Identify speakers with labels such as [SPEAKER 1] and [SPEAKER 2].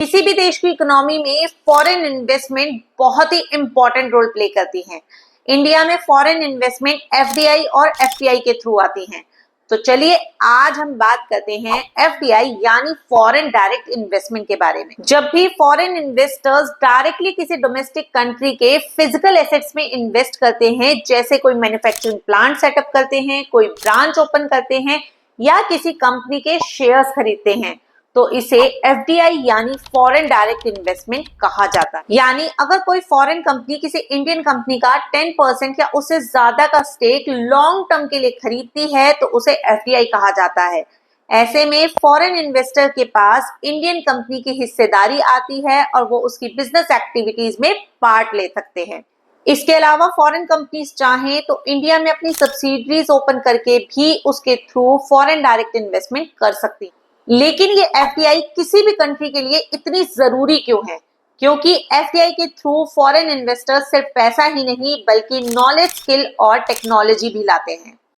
[SPEAKER 1] किसी भी देश की इकोनॉमी में फॉरेन इन्वेस्टमेंट बहुत ही इंपॉर्टेंट रोल प्ले करती है। इंडिया में फॉरेन इन्वेस्टमेंट एफडीआई और एफपीआई के थ्रू आती हैं। तो चलिए आज हम बात करते हैं एफडीआई यानी फॉरेन डायरेक्ट इन्वेस्टमेंट के बारे में। जब भी फॉरेन इन्वेस्टर्स डायरेक्टली किसी डोमेस्टिक कंट्री के फिजिकल एसेट्स में इन्वेस्ट करते हैं, जैसे कोई मैन्युफैक्चरिंग प्लांट सेटअप करते हैं, कोई ब्रांच ओपन करते हैं या किसी कंपनी के शेयर्स खरीदते हैं, तो इसे एफडीआई यानी फॉरेन डायरेक्ट इन्वेस्टमेंट कहा जाता है। यानी अगर कोई फॉरेन कंपनी किसी इंडियन कंपनी का 10% या उससे ज्यादा का स्टेक लॉन्ग टर्म के लिए खरीदती है तो उसे एफडीआई कहा जाता है। ऐसे में फॉरेन इन्वेस्टर के पास इंडियन कंपनी की हिस्सेदारी आती है और वो उसकी बिजनेस एक्टिविटीज में पार्ट ले सकते हैं। इसके अलावा फॉरेन कंपनीज चाहें तो इंडिया में अपनी सब्सिडरीज ओपन करके भी उसके थ्रू फॉरेन डायरेक्ट इन्वेस्टमेंट कर सकती है। लेकिन ये एफडीआई किसी भी कंट्री के लिए इतनी जरूरी क्यों है? क्योंकि एफडीआई के थ्रू फॉरेन इन्वेस्टर्स सिर्फ पैसा ही नहीं बल्कि नॉलेज, स्किल और टेक्नोलॉजी भी लाते हैं।